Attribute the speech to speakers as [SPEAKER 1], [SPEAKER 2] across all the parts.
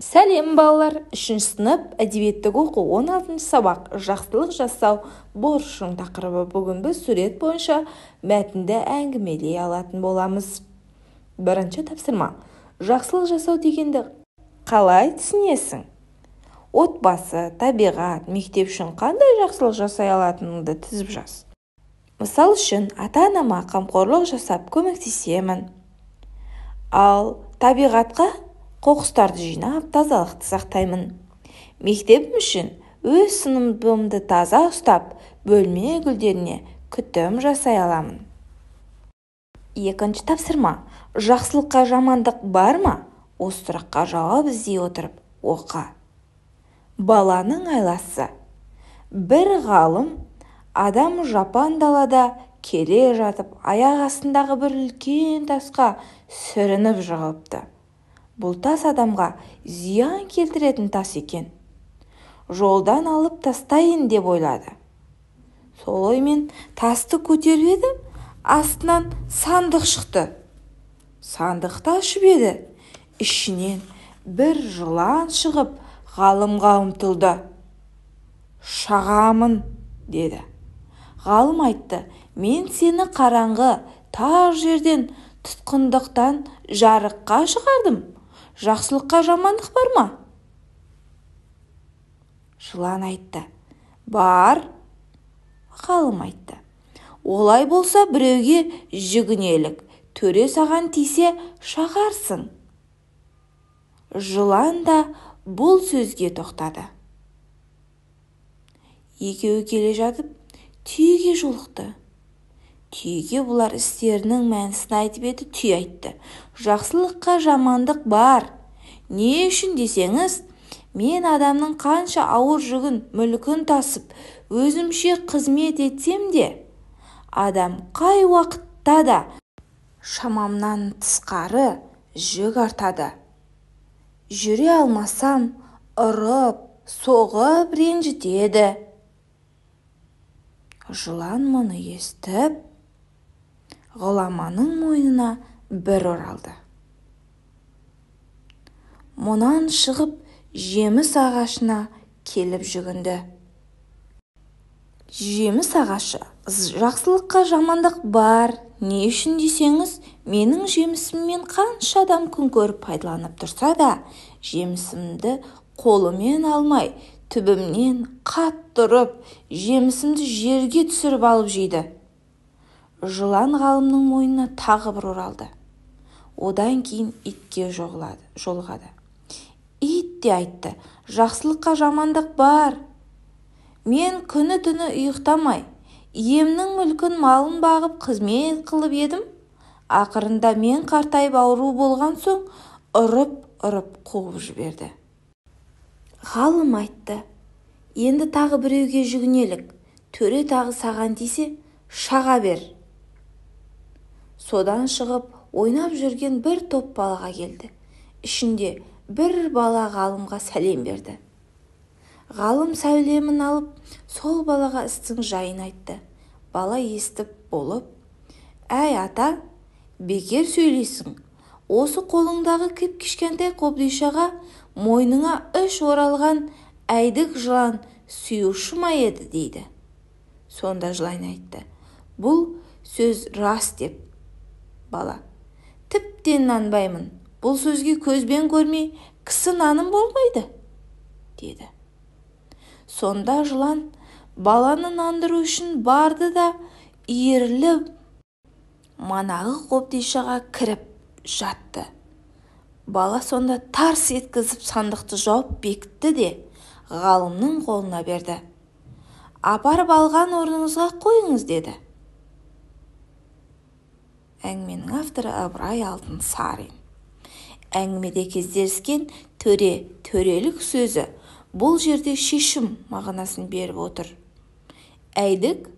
[SPEAKER 1] Сәлем балалар, 3 сынып әдебиеттік оқу 16 сабақ жақсылық жасау борышың тақырыбы. Бүгін біз сурет бойынша мәтінді әңгімелей алатын боламыз. Бірінші тапсырма. Жақсылық жасау дегенді қалай түсінесің? Отбасы, табиғат, мектеп үшін қандай жақсылық жасай алатыныңды тізіп жаз. Мысал үшін, ата-анама қамқорлық жасап көмектесемін. Ал табиғатқа қоқыстарды жинап, тазалықты сақтаймын. Мектебім үшін өз сыныбымды таза ұстап, бөлме гүлдеріне күтім жасай аламын. Екінші тапсырма. Жақсылыққа жамандық бар ма? Осы сұраққа жауап іздей отырып оқы. Баланың айласы. Бір ғалым адам жапан далада келе жатып, аяқ астындағы бір үлкен тасқа сүрініп жығылыпты. Бұл тас адамға зиян келтіретін тас екен. Жолдан алып тастайын деп ойлады. Сол оймен тасты көтеріп еді, астынан сандық шықты. Сандықты ашып еді, ішінен бір жылан шығып ғалымға ұмтылды. «Шағамын», деді. Ғалым айтты, «Мен сені қараңғы, тар жерден тұтқындықтан жарыққа шығардым. Жақсылыққа жамандық бар ма?» Жылан айтты, «Бар». Ғалым айтты, «Олай болса біреуге жүгінелік, төре саған тисе шағарсың». Жылан да бұл сөзге тоқтады. Екеуі келе жатып, түйеге жолықты. Түйеге бұлар істерінің мәнісін айтып еді, түйе айтты, «Жақсылыққа жамандық бар. Не үшін десеңіз, мен адамның қанша ауыр жүгін, мүлкін тасып, өзімше қызмет етсем де, адам қай уақытта да шамамнан тысқары жүк артады. Жүре алмасам, ұрып, соғып ренжітеді». Жылан мұны естіп, ғұламаның мойнына бір оралды. Мұнан шығып, жеміс ағашына келіп жүгінді. Жеміс ағашы, «Жақсылыққа жамандық бар. Не үшін десеңіз, менің жемісіммен қанша адам күн көріп пайдаланып тұрса да, жемісімді қолымен алмай, түбімнен қатты ұрып, жемісімді жерге түсіріп алып жейді». Жылан ғалымның мойнына тағы бір оралды. Одан кейін итке жолығады. Ит те айтты, «Жақсылыққа жамандық бар. Мен күні-түні ұйықтамай, иемнің мүлкін, малын бағып қызмет қылып едім. Ақырында мен қартайып ауру болған соң, ұрып қуып жіберді». Ғалым айтты, «Енді тағы біреуге жүгінелік, төре тағы саған тисе шаға бер». Содан шығып, ойнап жүрген бір топ балаға келді. Ішінде бір бала ғалымға сәлем берді. Ғалым сәлемін алып, сол балаға істің жайын айтты. Бала естіп болып, «Әй ата, бекер сөйлейсің. Осы қолыңдағы кіп-кішкентай қобдишаға мойныңа 3 оралған әйдік жылан сүйеуші ма еді?» дейді. Сонда жылан айтты, «Бұл сөз рас» деп. Бала, «Тіптен нанбаймын. Бұл сөзге көзбен көрмей, кісі наным болмайды» деді. Сонда жылан баланы нандыру үшін барды да иіріліп манағы қобдишаға кіріп жатты. Бала сонда тарс еткізіп сандықты жауып бекітті де ғалымның қолына берді. «Апарып алған орныңызға қойыңыз» деді. Әңгіменің авторы Ыбырай Алтынсарин. Әңгімеде кездескен төре, төрелік сөзі бұл жерде шешім мағынасын беріп отыр. Әйдік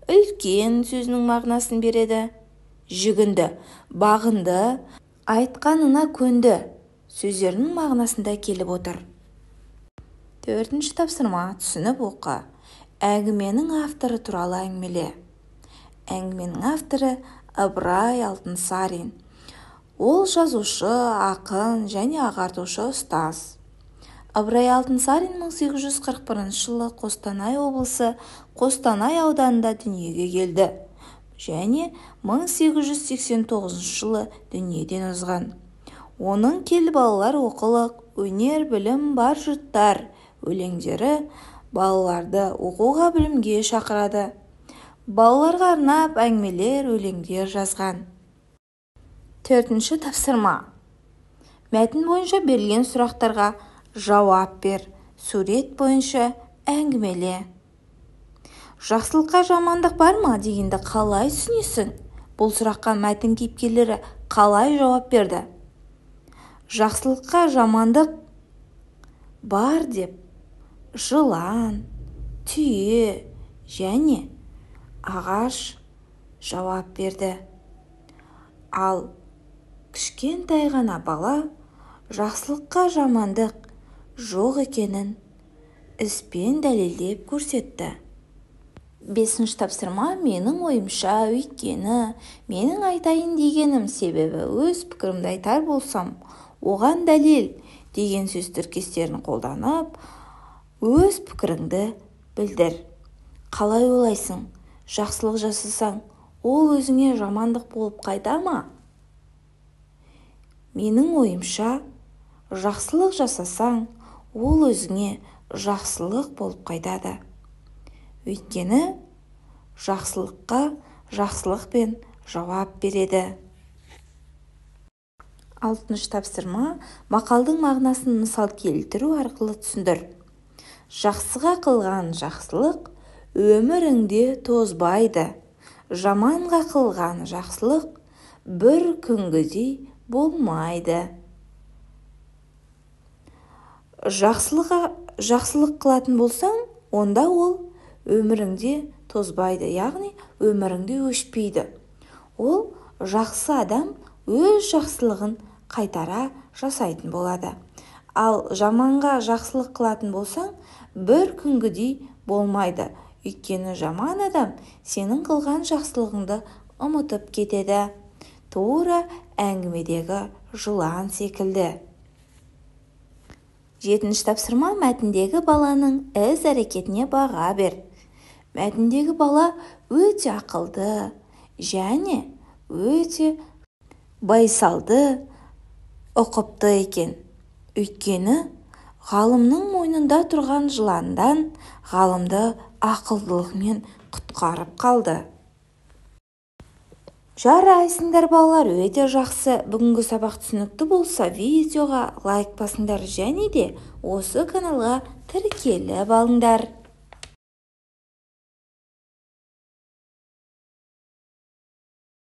[SPEAKER 1] үлкен сөзінің мағынасын береді. Жүгінді, бағынды, айтқанына көнді сөздерінің мағынасында келіп отыр. Төртінші тапсырма, түсініп оқы. Әңгіменің авторы туралы әңгімеле. Әңгіменің авторы Ыбырай Алтынсарин. Ол жазушы, ақын және ағартушы ұстаз. Ыбырай Алтынсарин 1841 жылы Қостанай облысы Қостанай ауданында дүниеге келді және 1889 жылы дүниеден озған. Оның кел балалар оқылық, өнер, білім бар жұрттар өлеңдері балаларды оқуға, білімге шақырады. Балаларға арнап әңгімелер, өлеңдер жазған. 4-ші тапсырма. Мәтін бойынша берілген сұрақтарға жауап бер. Сурет бойынша әңгімеле. Жақсылыққа жамандық бар ма дегенді қалай түсінесің? Бұл сұраққа мәтін кейіпкерлері қалай жауап берді? Жақсылыққа жамандық бар деп жылан, түйе және ағаш жауап берді. Ал кішкентай ғана бала жақсылыққа жамандық жоқ екенін іспен дәлелдеп көрсетті. 5-ші тапсырма. Менің ойымша, өйткені, менің айтайын дегенім, себебі, өз пікірімді айтар болсам, оған дәлел деген сөз тіркестерін қолданып, өз пікіріңді білдір. Қалай ойлайсың? Жақсылық жасасаң, ол өзіңе жамандық болып қайта ма? Менің ойымша, жақсылық жасасаң, ол өзіңе жақсылық болып қайтады. Өйткені, жақсылыққа жақсылықпен жауап береді. 6-ші тапсырма. Мақалдың мағынасын мысал келтіру арқылы түсіндір. Жақсыға қылған жақсылық өміріңде тозбайды. Жаманға қылған жақсылық бір күнгідей болмайды. Жақсылық қылатын болсаң, онда ол өміріңде тозбайды, яғни өміріңде өшпейді. Ол жақсы адам өз жақсылығын қайтара жасайтын болады. Ал жаманға жақсылық қылатын болсаң, бір күнгідей болмайды. Өйткені жаман адам сенің қылған жақсылығыңды ұмытып кетеді. Тура әңгімедегі жылан секілді. 7-ші тапсырма. Мәтіндегі баланың іс-әрекетіне баға бер. Мәтіндегі бала өте ақылды және өте байсалды, ұқыпты екен. Өйткені ғалымның мойнында тұрған жыландан ғалымды ақылдылығымен құтқарып қалды. Жарайсыңдар балалар, өте жақсы. Бүгінгі сабақ түсінікті болса, видеоға лайк басыңдар және де осы каналға тіркеліп алыңдар.